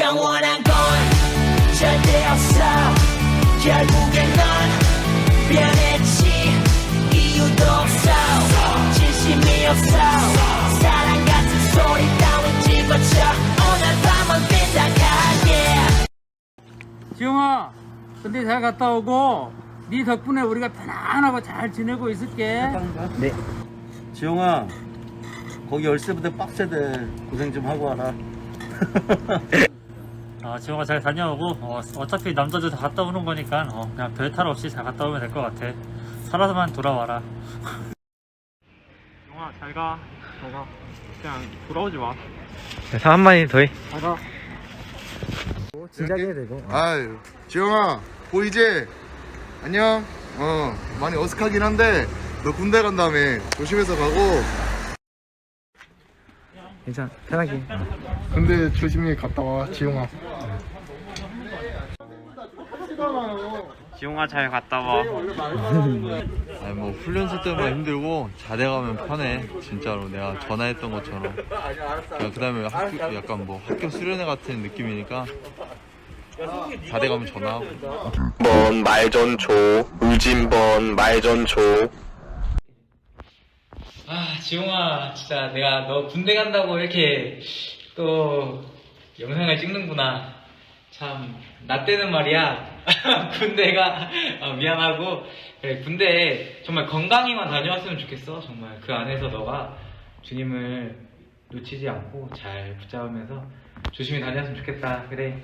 영원한 건 절대 없어. 결국엔 넌 변했지. 이유도 없어. 진심이 없어. 사랑 같은 소리 따윈 집어쳐. 오늘 밤은 빈다하게. 지용아, 근데 잘 갔다 오고 네 덕분에 우리가 편안하고 잘 지내고 있을게. 네. 지용아, 거기 열쇠부대 빡세대. 고생 좀 하고 와라. 지용아 잘 다녀오고 어차피 남자들 다 갔다 오는 거니까 그냥 별 탈 없이 잘 갔다 오면 될 것 같아. 살아서만 돌아와라. 지용아, 잘 가. 그냥 돌아오지 마. 사 한 마디 더해. 잘 가. 진작에 해야 되고. 아유, 지영아, 보이지? 안녕? 많이 어색하긴 한데 너 군대 간 다음에 조심해서 가고. 괜찮아, 편하게. 근데 조심히 갔다 와, 지영아. 지용아, 잘 갔다 와. 아니 뭐 훈련소 때문에 힘들고 자대 가면 편해. 진짜로 내가 전화했던 것처럼. 그 다음에 학교 약간 뭐 학교 수련회 같은 느낌이니까 자대 가면 전화하고. 번 말전초, 울진번 말전초. 지용아, 진짜 내가 너 군대 간다고 이렇게 또 영상을 찍는구나. 참, 나 때는 말이야. 군대가 미안하고. 그래, 군대 정말 건강히만 다녀왔으면 좋겠어. 정말 그 안에서 너가 주님을 놓치지 않고 잘 붙잡으면서 조심히 다녔으면 좋겠다. 그래,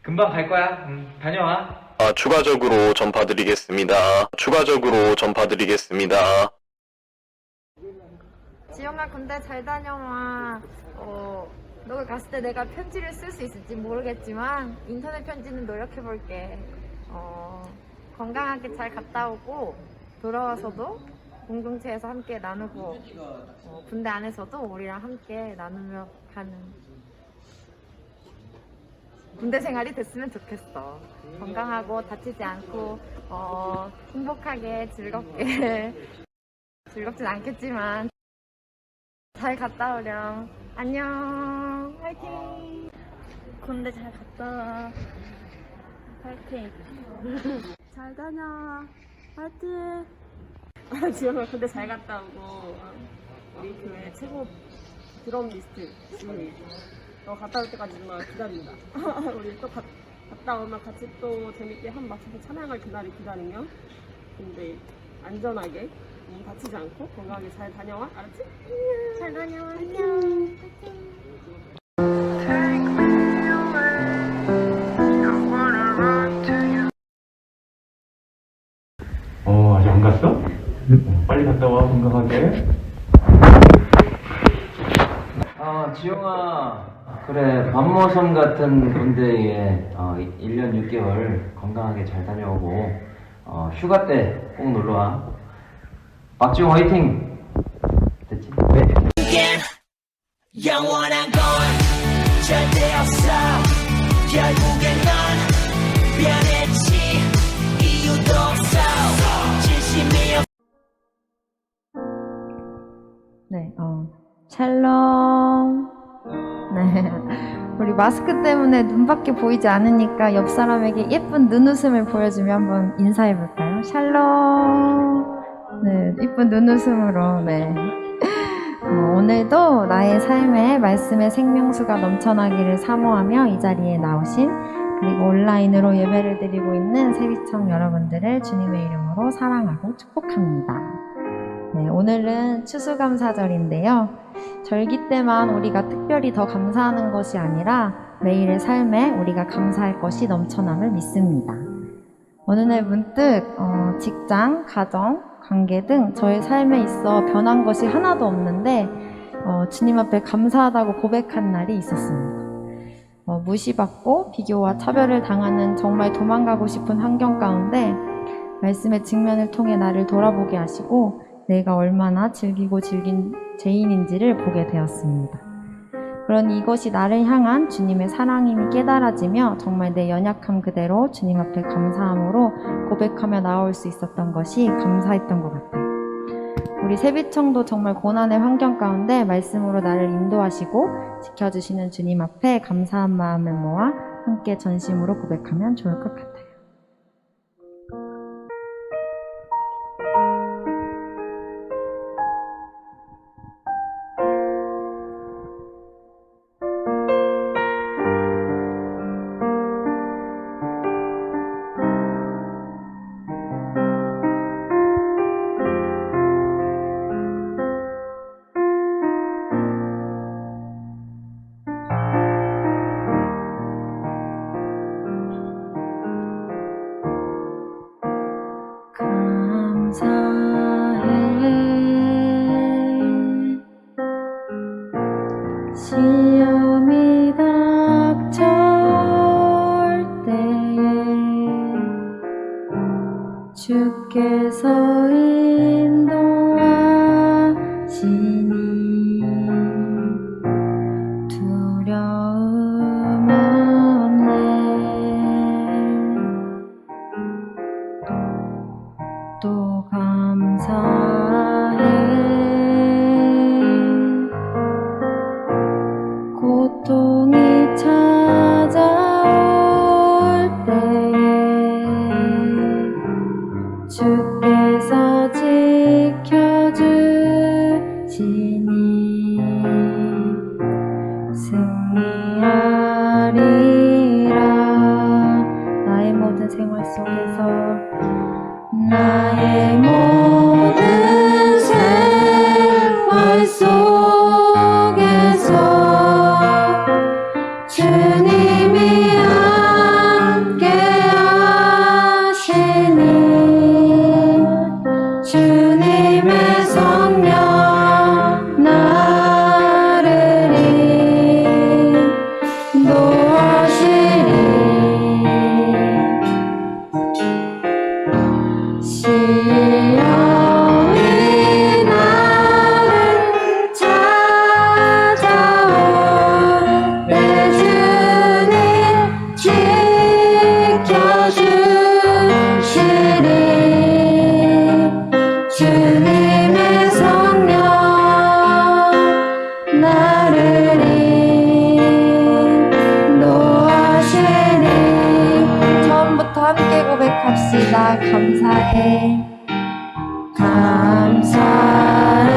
금방 갈 거야. 다녀와. 추가적으로 전파드리겠습니다. 추가적으로 전파드리겠습니다. 지영아, 군대 잘 다녀와. 너가 갔을 때 내가 편지를 쓸 수 있을지 모르겠지만 인터넷 편지는 노력해볼게. 건강하게 잘 갔다 오고 돌아와서도 공동체에서 함께 나누고 군대 안에서도 우리랑 함께 나누며 가는 군대 생활이 됐으면 좋겠어. 건강하고 다치지 않고 행복하게 즐겁게 즐겁진 않겠지만 잘 갔다 오렴. 안녕. 화이팅. 군대 잘 갔다 와. 화이팅. 잘 다녀. 화이팅. 지영아, 군대 잘 갔다 오고 우리 교회 최고 드럼 리스트 지훈이. 너 갔다 올 때까지만 기다린다. 우리 또 갔다 오면 같이 또 재밌게 한 맞춰서 찬양할 그날을 기다리며 근데 안전하게 다치지 않고 건강하게 잘 다녀와. 알았지? 잘 다녀와. 안녕. 아직 안 갔어? 빨리 갔다 와, 건강하게. 지용아, 그래, 밤모섬 같은 군대에 1년 6개월 건강하게 잘 다녀오고 휴가 때 꼭 놀러와. 박지용 화이팅! 됐지? 네. 영원한 건 절대 없어. 결국엔 넌 변했지. 이유도 없어. 진심이 없어. 네, 샬롬. 네, 우리 마스크 때문에 눈밖에 보이지 않으니까 옆 사람에게 예쁜 눈웃음을 보여주며 한번 인사해볼까요? 샬롬. 네, 예쁜 눈웃음으로. 네. 오늘도 나의 삶에 말씀의 생명수가 넘쳐나기를 사모하며 이 자리에 나오신, 그리고 온라인으로 예배를 드리고 있는 세비청 여러분들을 주님의 이름으로 사랑하고 축복합니다. 네, 오늘은 추수감사절인데요. 절기 때만 우리가 특별히 더 감사하는 것이 아니라 매일의 삶에 우리가 감사할 것이 넘쳐남을 믿습니다. 어느 날 문득 직장, 가정, 관계 등 저의 삶에 있어 변한 것이 하나도 없는데 주님 앞에 감사하다고 고백한 날이 있었습니다. 무시받고 비교와 차별을 당하는 정말 도망가고 싶은 환경 가운데 말씀의 측면을 통해 나를 돌아보게 하시고 내가 얼마나 즐기고 즐긴 죄인인지를 보게 되었습니다. 그러니 이것이 나를 향한 주님의 사랑임이 깨달아지며 정말 내 연약함 그대로 주님 앞에 감사함으로 고백하며 나올 수 있었던 것이 감사했던 것 같아요. 우리 세비청도 정말 고난의 환경 가운데 말씀으로 나를 인도하시고 지켜주시는 주님 앞에 감사한 마음을 모아 함께 전심으로 고백하면 좋을 것 같아요. 시험이 닥쳐올 때에 주께서 인도하시니 두려움 없네. 또 감사해. 고통이 찾아올 때에 주께서 지켜주시니 승리하리라. 나의 모든 생활 속에서 나의 모든 생활 속에서 주님이 함께 하시니 주님의 성령 나를 인도하시니 시험이 나를 찾아올 때 주님 지켜주시리. 주님의 성령 나를 인도하시니. 처음부터 함께 고백합시다. 감사해. 감사해.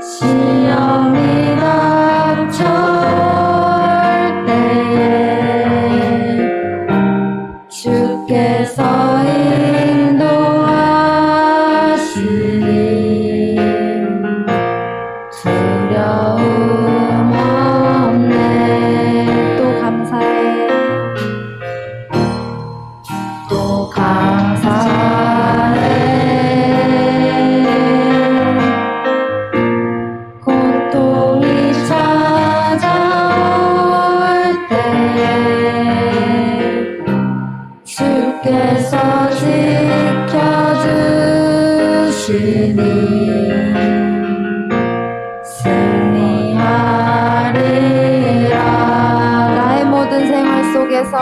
시험이 닥쳐올 때에 주께서 인도하시니 두려움 없네. 또 감사해. 또 감사해. 고통이 찾아올 때에 주께서 지켜주시니 승리하리라. 나의 모든 생활 속에서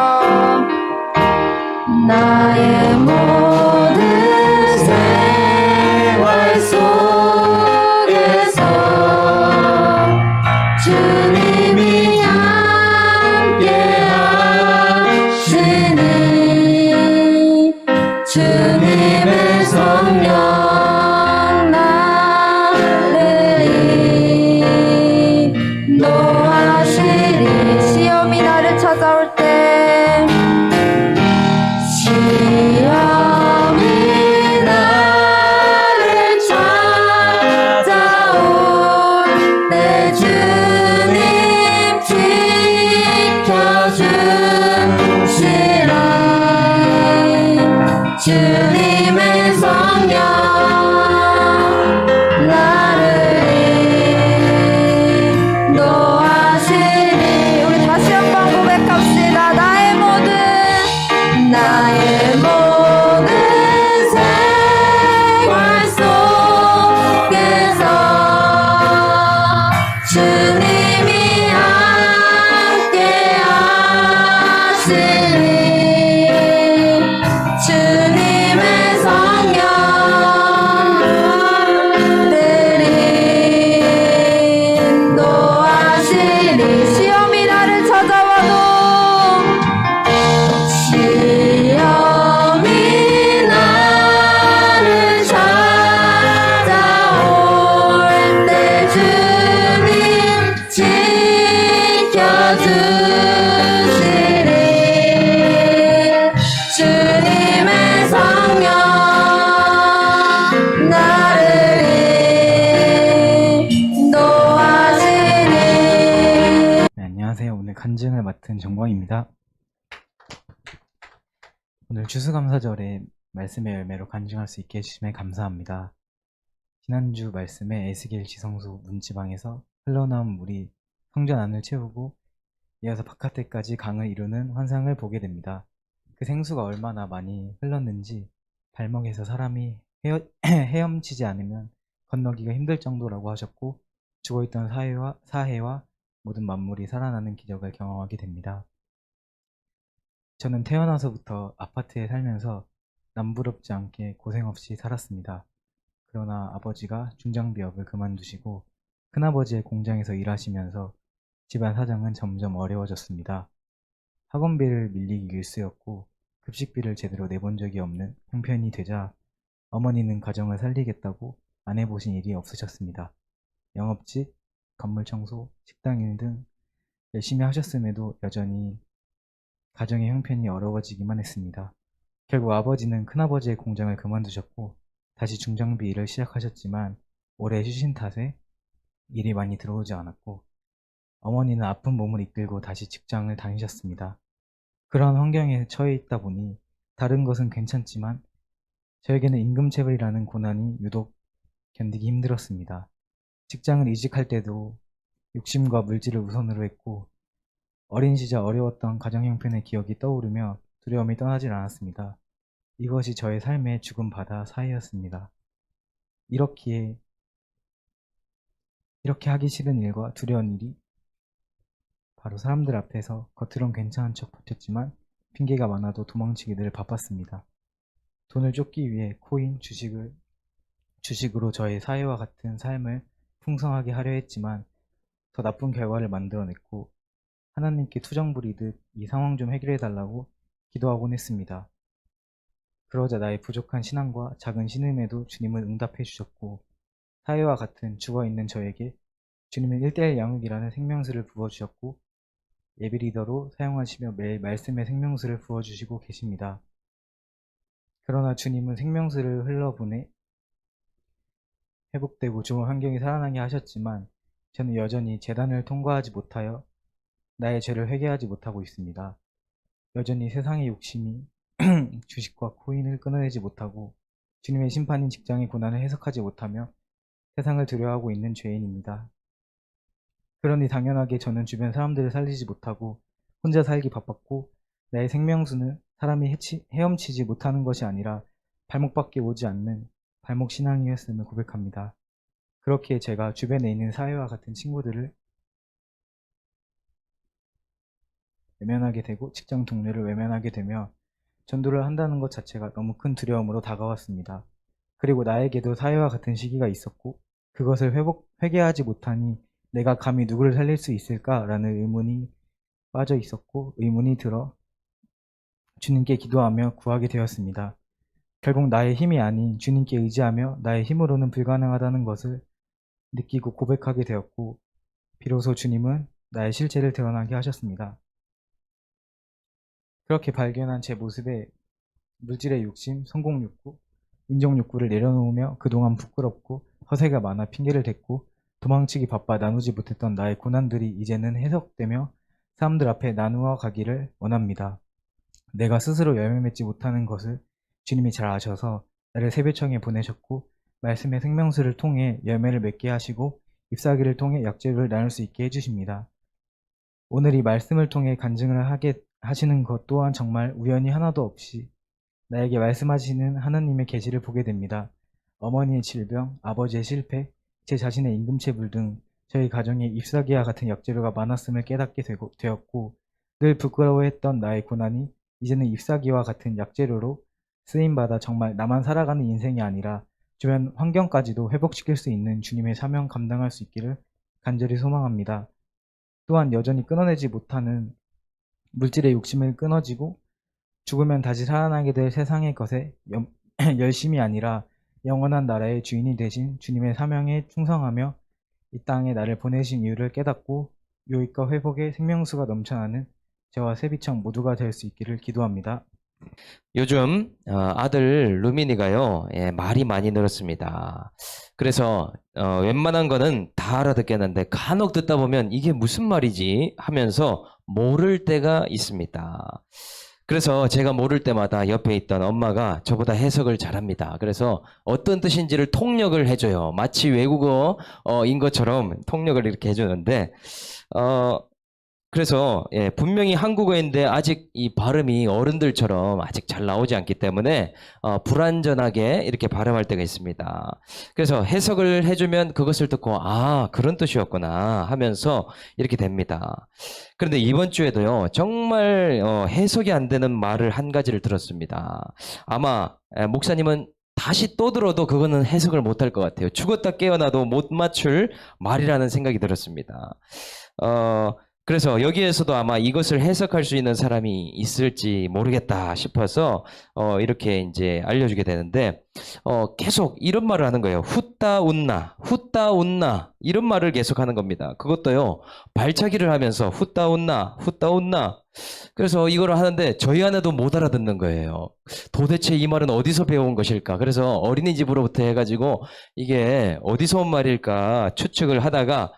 나의 모든 생활 속에서 주님이 함께 하시니 주님의 성령 나를 인도하시리. 시험이 나를 찾아올 때 시험이 나를 찾아올 때 주님 지켜주시라. 주님의 성령 나를 인도하시니. 우리 다시 한번 고백합시다. 나의 모든 생활 속에서 주님이 함께 하시니 주님의 간증을 맡은 정광입니다. 오늘 추수감사절에 말씀의 열매로 간증할 수 있게 해주심에 감사합니다. 지난주 말씀에 에스겔 지성소 문지방에서 흘러나온 물이 성전 안을 채우고 이어서 바깥에까지 강을 이루는 환상을 보게 됩니다. 그 생수가 얼마나 많이 흘렀는지 발목에서 사람이 헤엄치지 않으면 건너기가 힘들 정도라고 하셨고, 죽어있던 사해와 모든 만물이 살아나는 기적을 경험하게 됩니다. 저는 태어나서부터 아파트에 살면서 남부럽지 않게 고생 없이 살았습니다. 그러나 아버지가 중장비업을 그만두시고 큰아버지의 공장에서 일하시면서 집안 사정은 점점 어려워졌습니다. 학원비를 밀리기 일쑤였고 급식비를 제대로 내본 적이 없는 형편이 되자 어머니는 가정을 살리겠다고 안 해보신 일이 없으셨습니다. 영업직, 건물 청소, 식당 일 등 열심히 하셨음에도 여전히 가정의 형편이 어려워지기만 했습니다. 결국 아버지는 큰아버지의 공장을 그만두셨고 다시 중장비 일을 시작하셨지만 오래 쉬신 탓에 일이 많이 들어오지 않았고, 어머니는 아픈 몸을 이끌고 다시 직장을 다니셨습니다. 그러한 환경에 처해 있다 보니 다른 것은 괜찮지만 저에게는 임금체불이라는 고난이 유독 견디기 힘들었습니다. 직장을 이직할 때도 욕심과 물질을 우선으로 했고, 어린 시절 어려웠던 가정 형편의 기억이 떠오르며 두려움이 떠나질 않았습니다. 이것이 저의 삶의 죽음 바다 사이였습니다. 이렇게 하기 싫은 일과 두려운 일이 바로 사람들 앞에서 겉으론 괜찮은 척 버텼지만 핑계가 많아도 도망치기 늘 바빴습니다. 돈을 쫓기 위해 코인, 주식으로 저의 사회와 같은 삶을 풍성하게 하려 했지만 더 나쁜 결과를 만들어냈고, 하나님께 투정 부리듯 이 상황 좀 해결해달라고 기도하곤 했습니다. 그러자 나의 부족한 신앙과 작은 신음에도 주님은 응답해 주셨고, 사회와 같은 죽어있는 저에게 주님은 1:1 양육이라는 생명수를 부어주셨고, 예비 리더로 사용하시며 매일 말씀의 생명수를 부어주시고 계십니다. 그러나 주님은 생명수를 흘러보내 회복되고 좋은 환경이 살아나게 하셨지만 저는 여전히 제단을 통과하지 못하여 나의 죄를 회개하지 못하고 있습니다. 여전히 세상의 욕심이 주식과 코인을 끊어내지 못하고 주님의 심판인 직장의 고난을 해석하지 못하며 세상을 두려워하고 있는 죄인입니다. 그러니 당연하게 저는 주변 사람들을 살리지 못하고 혼자 살기 바빴고, 나의 생명수는 사람이 헤엄치지 못하는 것이 아니라 발목밖에 오지 않는 발목 신앙이었음을 고백합니다. 그렇게 제가 주변에 있는 사회와 같은 친구들을 외면하게 되고 직장 동료를 외면하게 되며 전도를 한다는 것 자체가 너무 큰 두려움으로 다가왔습니다. 그리고 나에게도 사회와 같은 시기가 있었고 그것을 회개하지 못하니 내가 감히 누구를 살릴 수 있을까라는 의문이 빠져 있었고, 의문이 들어 주님께 기도하며 구하게 되었습니다. 결국 나의 힘이 아닌 주님께 의지하며 나의 힘으로는 불가능하다는 것을 느끼고 고백하게 되었고, 비로소 주님은 나의 실체를 드러나게 하셨습니다. 그렇게 발견한 제 모습에 물질의 욕심, 성공 욕구, 인정 욕구를 내려놓으며 그동안 부끄럽고 허세가 많아 핑계를 댔고 도망치기 바빠 나누지 못했던 나의 고난들이 이제는 해석되며 사람들 앞에 나누어 가기를 원합니다. 내가 스스로 열매 맺지 못하는 것을 주님이 잘 아셔서 나를 세배청에 보내셨고, 말씀의 생명수를 통해 열매를 맺게 하시고 잎사귀를 통해 약재를 나눌 수 있게 해주십니다. 오늘 이 말씀을 통해 간증을 하시는 것 또한 정말 우연이 하나도 없이 나에게 말씀하시는 하나님의 계시를 보게 됩니다. 어머니의 질병, 아버지의 실패, 제 자신의 임금체불 등 저희 가정에 잎사귀와 같은 약재료가 많았음을 깨닫게 되었고, 늘 부끄러워했던 나의 고난이 이제는 잎사귀와 같은 약재료로 쓰임받아 정말 나만 살아가는 인생이 아니라 주변 환경까지도 회복시킬 수 있는 주님의 사명 감당할 수 있기를 간절히 소망합니다. 또한 여전히 끊어내지 못하는 물질의 욕심을 끊어지고 죽으면 다시 살아나게 될 세상의 것에 열심이 아니라 영원한 나라의 주인이 되신 주님의 사명에 충성하며 이 땅에 나를 보내신 이유를 깨닫고 유익과 회복의 생명수가 넘쳐나는 저와 세비청 모두가 될 수 있기를 기도합니다. 요즘 아들 루민이가요, 예, 말이 많이 늘었습니다. 그래서 웬만한 거는 다 알아듣겠는데 간혹 듣다 보면 이게 무슨 말이지 하면서 모를 때가 있습니다. 그래서 제가 모를 때마다 옆에 있던 엄마가 저보다 해석을 잘합니다. 그래서 어떤 뜻인지를 통역을 해줘요. 마치 외국어인 것처럼 통역을 이렇게 해주는데 그래서 예, 분명히 한국어인데 아직 이 발음이 어른들처럼 아직 잘 나오지 않기 때문에 불완전하게 이렇게 발음할 때가 있습니다. 그래서 해석을 해주면 그것을 듣고 아 그런 뜻이었구나 하면서 이렇게 됩니다. 그런데 이번 주에도요 정말 해석이 안 되는 말을 한 가지를 들었습니다. 아마 목사님은 다시 또 들어도 그거는 해석을 못할 것 같아요. 죽었다 깨어나도 못 맞출 말이라는 생각이 들었습니다. 그래서 여기에서도 아마 이것을 해석할 수 있는 사람이 있을지 모르겠다 싶어서 이렇게 이제 알려주게 되는데 계속 이런 말을 하는 거예요. 훗다 웃나 훗다 웃나 이런 말을 계속 하는 겁니다. 그것도요 발차기를 하면서 훗다 웃나 훗다 웃나. 그래서 이걸 하는데 저희 아내도 못 알아듣는 거예요. 도대체 이 말은 어디서 배운 것일까? 그래서 어린이집으로부터 해가지고 이게 어디서 온 말일까 추측을 하다가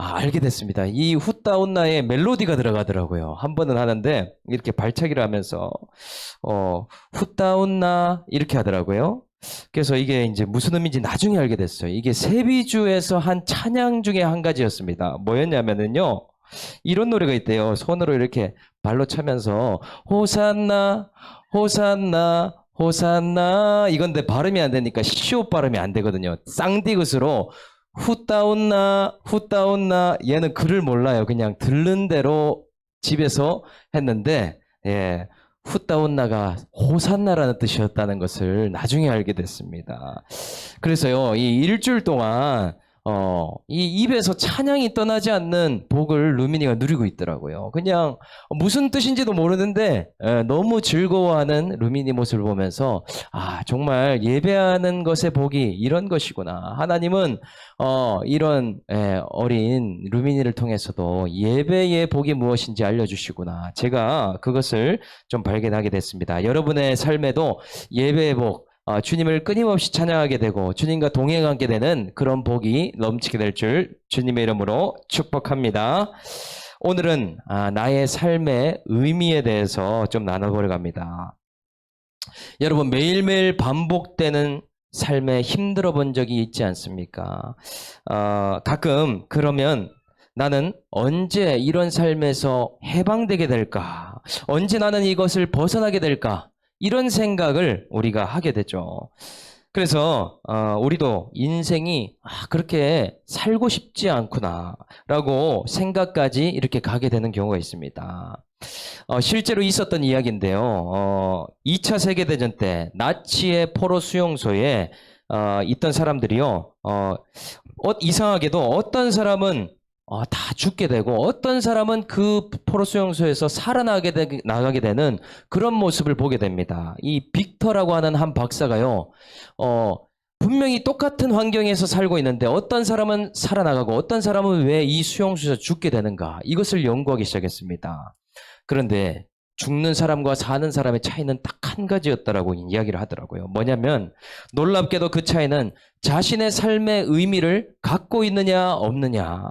알게 됐습니다. 이 훗다운나에 멜로디가 들어가더라고요. 한 번은 하는데 이렇게 발차기를 하면서 훗다운나 이렇게 하더라고요. 그래서 이게 이제 무슨 의미인지 나중에 알게 됐어요. 이게 세비주에서 한 찬양 중에 한 가지였습니다. 뭐였냐면은요. 이런 노래가 있대요. 손으로 이렇게 발로 차면서 호산나 호산나 호산나 이건데 발음이 안 되니까 시옷 발음이 안 되거든요. 쌍디귿으로 훗다운나 훗다운나 얘는 글을 몰라요. 그냥 들른 대로 집에서 했는데 예, 훗다운나가 호산나라는 뜻이었다는 것을 나중에 알게 됐습니다. 그래서요 이 일주일 동안 이 입에서 찬양이 떠나지 않는 복을 루미니가 누리고 있더라고요. 그냥 무슨 뜻인지도 모르는데 너무 즐거워하는 루미니 모습을 보면서 아 정말 예배하는 것의 복이 이런 것이구나. 하나님은 이런 어린 루미니를 통해서도 예배의 복이 무엇인지 알려주시구나. 제가 그것을 좀 발견하게 됐습니다. 여러분의 삶에도 예배의 복 주님을 끊임없이 찬양하게 되고 주님과 동행하게 되는 그런 복이 넘치게 될 줄 주님의 이름으로 축복합니다. 오늘은 나의 삶의 의미에 대해서 좀 나눠보려고 합니다. 여러분 매일매일 반복되는 삶에 힘들어 본 적이 있지 않습니까? 가끔 그러면 나는 언제 이런 삶에서 해방되게 될까? 언제 나는 이것을 벗어나게 될까? 이런 생각을 우리가 하게 되죠. 그래서 우리도 인생이 그렇게 살고 싶지 않구나 라고 생각까지 이렇게 가게 되는 경우가 있습니다. 실제로 있었던 이야기인데요. 2차 세계대전 때 나치의 포로 수용소에 있던 사람들이요. 이상하게도 어떤 사람은 다 죽게 되고 어떤 사람은 그 포로 수용소에서 나가게 되는 그런 모습을 보게 됩니다. 이 빅터라고 하는 한 박사가요. 분명히 똑같은 환경에서 살고 있는데 어떤 사람은 살아나가고 어떤 사람은 왜 이 수용소에서 죽게 되는가 이것을 연구하기 시작했습니다. 그런데 죽는 사람과 사는 사람의 차이는 딱 한 가지였다라고 이야기를 하더라고요. 뭐냐면 놀랍게도 그 차이는 자신의 삶의 의미를 갖고 있느냐 없느냐,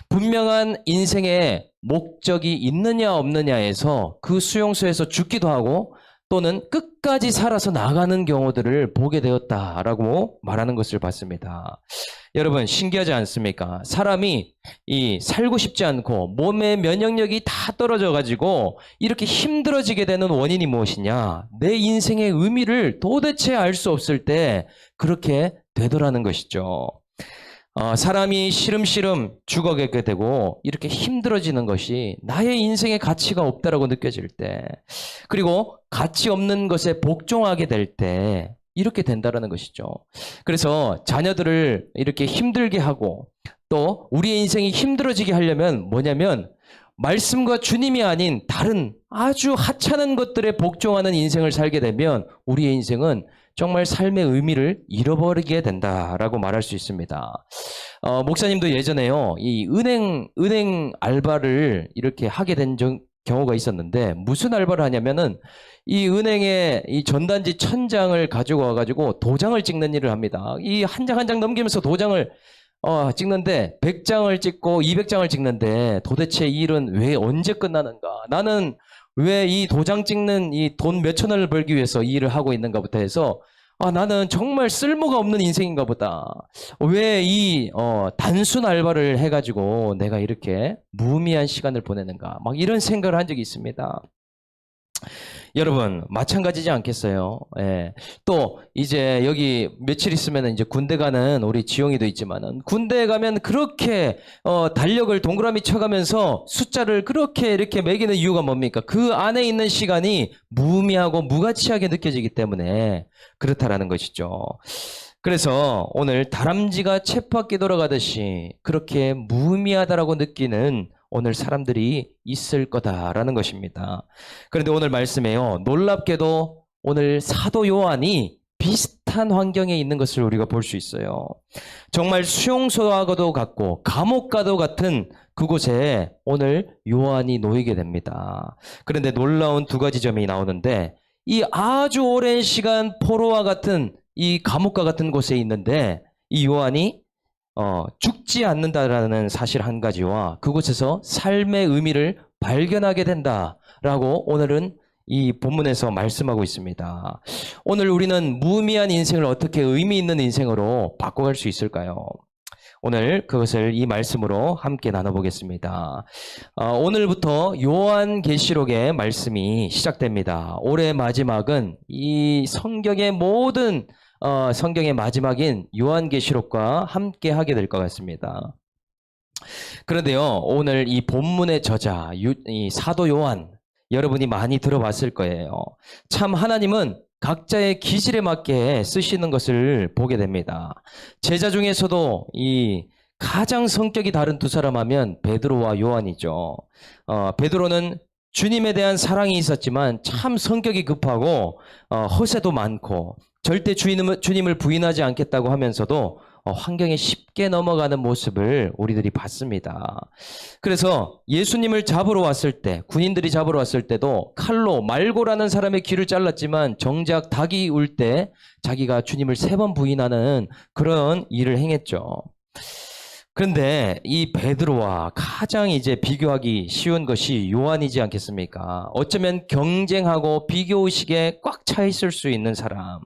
분명한 인생의 목적이 있느냐 없느냐에서 그 수용소에서 죽기도 하고 또는 끝까지 살아서 나가는 경우들을 보게 되었다라고 말하는 것을 봤습니다. 여러분 신기하지 않습니까? 사람이 살고 싶지 않고 몸의 면역력이 다 떨어져 가지고 이렇게 힘들어지게 되는 원인이 무엇이냐? 내 인생의 의미를 도대체 알 수 없을 때 그렇게 되더라는 것이죠. 사람이 시름시름 죽어가게 되고 이렇게 힘들어지는 것이 나의 인생에 가치가 없다라고 느껴질 때, 그리고 가치 없는 것에 복종하게 될 때 이렇게 된다라는 것이죠. 그래서 자녀들을 이렇게 힘들게 하고 또 우리의 인생이 힘들어지게 하려면 뭐냐면 말씀과 주님이 아닌 다른 아주 하찮은 것들에 복종하는 인생을 살게 되면 우리의 인생은 정말 삶의 의미를 잃어버리게 된다라고 말할 수 있습니다. 목사님도 예전에요, 이 은행 알바를 이렇게 하게 된 경우가 있었는데 무슨 알바를 하냐면은 이 은행에 이 전단지 1000장을 가지고 와가지고 도장을 찍는 일을 합니다. 이 한 장 한 장 넘기면서 도장을 찍는데 100장을 찍고 200장을 찍는데 도대체 이 일은 왜 언제 끝나는가? 나는 왜 이 도장 찍는 이 돈 몇천 원을 벌기 위해서 이 일을 하고 있는가부터 해서 나는 정말 쓸모가 없는 인생인가 보다. 왜 이 단순 알바를 해가지고 내가 이렇게 무의미한 시간을 보내는가? 막 이런 생각을 한 적이 있습니다. 여러분 마찬가지지 않겠어요? 예. 또 이제 여기 며칠 있으면 이제 군대 가는 우리 지용이도 있지만은 군대에 가면 그렇게 달력을 동그라미 쳐가면서 숫자를 그렇게 이렇게 매기는 이유가 뭡니까? 그 안에 있는 시간이 무의미하고 무가치하게 느껴지기 때문에 그렇다라는 것이죠. 그래서 오늘 다람쥐가 쳇바퀴 돌아가듯이 그렇게 무의미하다라고 느끼는 오늘 사람들이 있을 거다라는 것입니다. 그런데 오늘 말씀에요. 놀랍게도 오늘 사도 요한이 비슷한 환경에 있는 것을 우리가 볼 수 있어요. 정말 수용소와도 같고 감옥과도 같은 그곳에 오늘 요한이 놓이게 됩니다. 그런데 놀라운 두 가지 점이 나오는데 이 아주 오랜 시간 포로와 같은 이 감옥과 같은 곳에 있는데 이 요한이 죽지 않는다라는 사실 한 가지와 그곳에서 삶의 의미를 발견하게 된다라고 오늘은 이 본문에서 말씀하고 있습니다. 오늘 우리는 무의미한 인생을 어떻게 의미 있는 인생으로 바꿔갈 수 있을까요? 오늘 그것을 이 말씀으로 함께 나눠보겠습니다. 오늘부터 요한계시록의 말씀이 시작됩니다. 올해 마지막은 이 성경의 모든 성경의 마지막인 요한계시록과 함께 하게 될 것 같습니다. 그런데요, 오늘 이 본문의 저자, 이 사도 요한, 여러분이 많이 들어봤을 거예요. 참 하나님은 각자의 기질에 맞게 쓰시는 것을 보게 됩니다. 제자 중에서도 이 가장 성격이 다른 두 사람 하면 베드로와 요한이죠. 베드로는 주님에 대한 사랑이 있었지만 참 성격이 급하고 허세도 많고 절대 주님을 부인하지 않겠다고 하면서도 환경에 쉽게 넘어가는 모습을 우리들이 봤습니다. 그래서 예수님을 잡으러 왔을 때, 군인들이 잡으러 왔을 때도 칼로 말고라는 사람의 귀를 잘랐지만 정작 닭이 울 때 자기가 주님을 3번 부인하는 그런 일을 행했죠. 그런데 이 베드로와 가장 이제 비교하기 쉬운 것이 요한이지 않겠습니까? 어쩌면 경쟁하고 비교의식에 꽉 차 있을 수 있는 사람.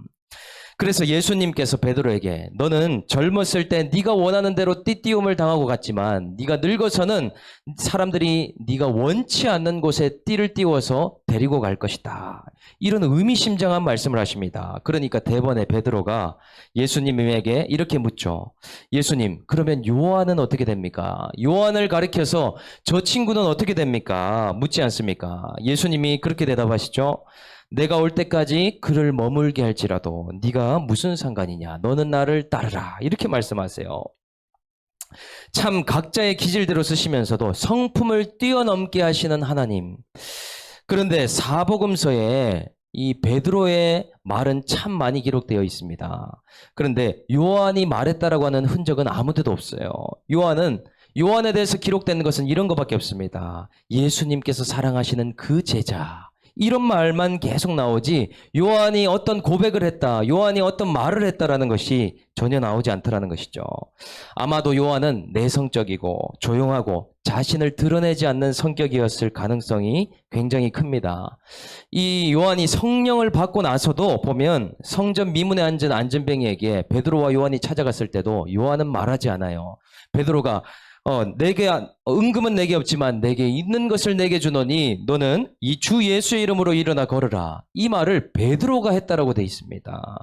그래서 예수님께서 베드로에게 너는 젊었을 때 네가 원하는 대로 띠띠움을 당하고 갔지만 네가 늙어서는 사람들이 네가 원치 않는 곳에 띠를 띄워서 데리고 갈 것이다. 이런 의미심장한 말씀을 하십니다. 그러니까 대번에 베드로가 예수님에게 이렇게 묻죠. 예수님, 그러면 요한은 어떻게 됩니까? 요한을 가리켜서 저 친구는 어떻게 됩니까? 묻지 않습니까? 예수님이 그렇게 대답하시죠. 내가 올 때까지 그를 머물게 할지라도 네가 무슨 상관이냐? 너는 나를 따르라. 이렇게 말씀하세요. 참 각자의 기질대로 쓰시면서도 성품을 뛰어넘게 하시는 하나님. 그런데 사복음서에 이 베드로의 말은 참 많이 기록되어 있습니다. 그런데 요한이 말했다라고 하는 흔적은 아무 데도 없어요. 요한에 대해서 기록된 것은 이런 것밖에 없습니다. 예수님께서 사랑하시는 그 제자. 이런 말만 계속 나오지 요한이 어떤 고백을 했다, 요한이 어떤 말을 했다라는 것이 전혀 나오지 않더라는 것이죠. 아마도 요한은 내성적이고 조용하고 자신을 드러내지 않는 성격이었을 가능성이 굉장히 큽니다. 이 요한이 성령을 받고 나서도 보면 성전 미문에 앉은 안전뱅이에게 베드로와 요한이 찾아갔을 때도 요한은 말하지 않아요. 베드로가 내게 은금은 내게 없지만 내게 있는 것을 내게 주노니 너는 이 주 예수의 이름으로 일어나 걸으라. 이 말을 베드로가 했다라고 돼 있습니다.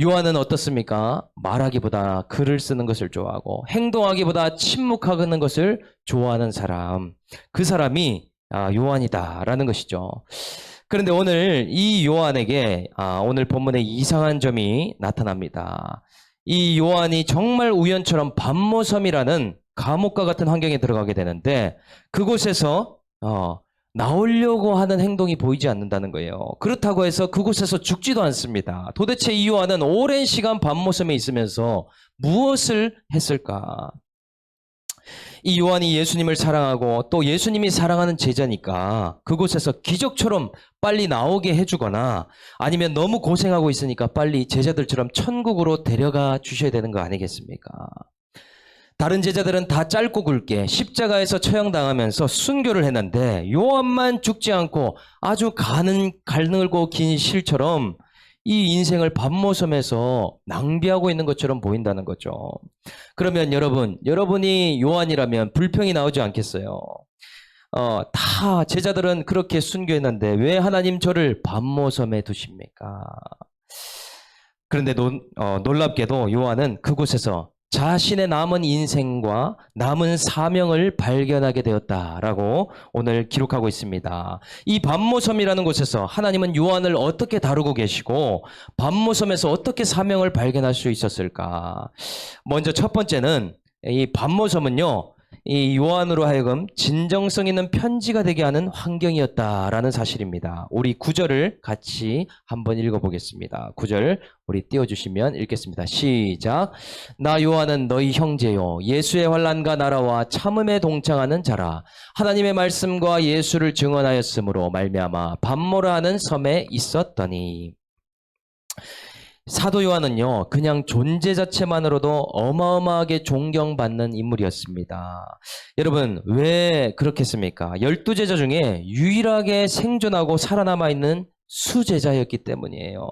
요한은 어떻습니까? 말하기보다 글을 쓰는 것을 좋아하고 행동하기보다 침묵하는 것을 좋아하는 사람. 그 사람이 요한이다라는 것이죠. 그런데 오늘 이 요한에게 오늘 본문에 이상한 점이 나타납니다. 이 요한이 정말 우연처럼 반모섬이라는 감옥과 같은 환경에 들어가게 되는데 그곳에서 나오려고 하는 행동이 보이지 않는다는 거예요. 그렇다고 해서 그곳에서 죽지도 않습니다. 도대체 이 요한은 오랜 시간 반모섬에 있으면서 무엇을 했을까? 이 요한이 예수님을 사랑하고 또 예수님이 사랑하는 제자니까 그곳에서 기적처럼 빨리 나오게 해주거나 아니면 너무 고생하고 있으니까 빨리 제자들처럼 천국으로 데려가 주셔야 되는 거 아니겠습니까? 다른 제자들은 다 짧고 굵게 십자가에서 처형당하면서 순교를 했는데 요한만 죽지 않고 아주 가늘고 긴 실처럼 이 인생을 밤모섬에서 낭비하고 있는 것처럼 보인다는 거죠. 그러면 여러분이 요한이라면 불평이 나오지 않겠어요? 다 제자들은 그렇게 순교했는데 왜 하나님 저를 밤모섬에 두십니까? 그런데 놀랍게도 요한은 그곳에서 자신의 남은 인생과 남은 사명을 발견하게 되었다라고 오늘 기록하고 있습니다. 이 밤모섬이라는 곳에서 하나님은 요한을 어떻게 다루고 계시고 밤모섬에서 어떻게 사명을 발견할 수 있었을까? 먼저 첫 번째는 이 밤모섬은요, 이 요한으로 하여금 진정성 있는 편지가 되게 하는 환경이었다라는 사실입니다. 우리 9절을 같이 한번 읽어보겠습니다. 9절 우리 띄워주시면 읽겠습니다. 시작. 나 요한은 너희 형제요 예수의 환난과 나라와 참음에 동창하는 자라. 하나님의 말씀과 예수를 증언하였으므로 말미암아 밤모라 하는 섬에 있었더니. 사도 요한은요, 그냥 존재 자체만으로도 어마어마하게 존경받는 인물이었습니다. 여러분, 왜 그렇겠습니까? 12제자 중에 유일하게 생존하고 살아남아 있는 수제자였기 때문이에요.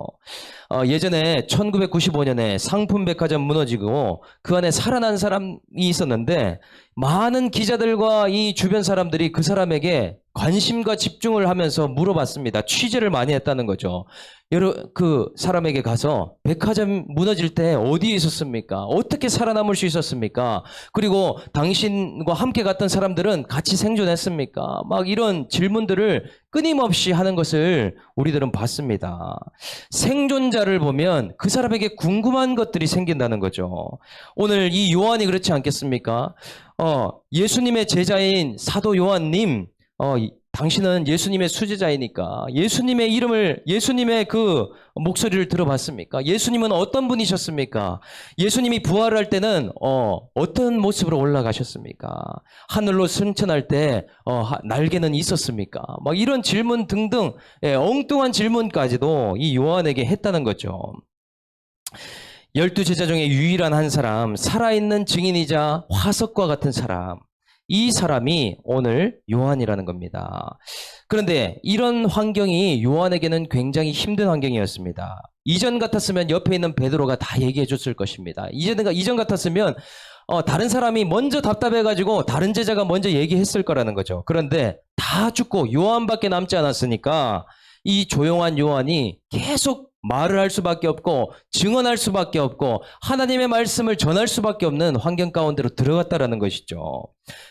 예전에 1995년에 상품백화점 무너지고 그 안에 살아난 사람이 있었는데 많은 기자들과 이 주변 사람들이 그 사람에게 관심과 집중을 하면서 물어봤습니다. 취재를 많이 했다는 거죠. 그 사람에게 가서 백화점 무너질 때 어디에 있었습니까? 어떻게 살아남을 수 있었습니까? 그리고 당신과 함께 갔던 사람들은 같이 생존했습니까? 막 이런 질문들을 끊임없이 하는 것을 우리들은 봤습니다. 생존자를 보면 그 사람에게 궁금한 것들이 생긴다는 거죠. 오늘 이 요한이 그렇지 않겠습니까? 예수님의 제자인 사도 요한님, 당신은 예수님의 수제자이니까 예수님의 이름을, 예수님의 그 목소리를 들어봤습니까? 예수님은 어떤 분이셨습니까? 예수님이 부활할 때는 어떤 모습으로 올라가셨습니까? 하늘로 승천할 때 날개는 있었습니까? 막 이런 질문 등등 엉뚱한 질문까지도 이 요한에게 했다는 거죠. 12제자 중에 유일한 한 사람, 살아있는 증인이자 화석과 같은 사람, 이 사람이 오늘 요한이라는 겁니다. 그런데 이런 환경이 요한에게는 굉장히 힘든 환경이었습니다. 이전 같았으면 옆에 있는 베드로가 다 얘기해 줬을 것입니다. 이전 같았으면 다른 사람이 먼저 답답해가지고 다른 제자가 먼저 얘기했을 거라는 거죠. 그런데 다 죽고 요한밖에 남지 않았으니까 이 조용한 요한이 계속 말을 할 수밖에 없고 증언할 수밖에 없고 하나님의 말씀을 전할 수밖에 없는 환경 가운데로 들어갔다라는 것이죠.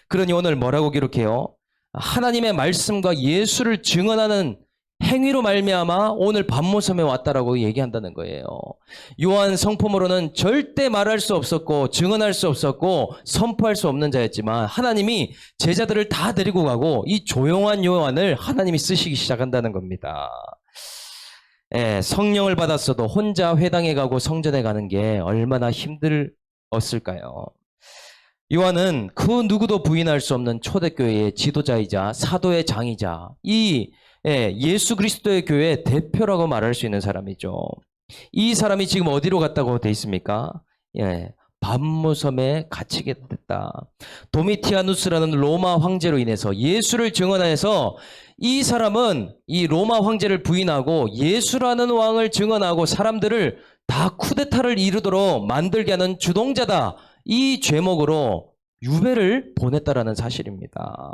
그러니 오늘 뭐라고 기록해요? 하나님의 말씀과 예수를 증언하는 행위로 말미암아 오늘 밤모섬에 왔다라고 얘기한다는 거예요. 요한 성품으로는 절대 말할 수 없었고 증언할 수 없었고 선포할 수 없는 자였지만 하나님이 제자들을 다 데리고 가고 이 조용한 요한을 하나님이 쓰시기 시작한다는 겁니다. 성령을 받았어도 혼자 회당에 가고 성전에 가는 게 얼마나 힘들었을까요? 요한은 그 누구도 부인할 수 없는 초대교회의 지도자이자 사도의 장이자 이 예수 그리스도의 교회의 대표라고 말할 수 있는 사람이죠. 이 사람이 지금 어디로 갔다고 돼 있습니까? 밤모섬에 갇히게 됐다. 도미티아누스라는 로마 황제로 인해서 예수를 증언해서 이 사람은 이 로마 황제를 부인하고 예수라는 왕을 증언하고 사람들을 다 쿠데타를 이루도록 만들게 하는 주동자다. 이 죄목으로 유배를 보냈다라는 사실입니다.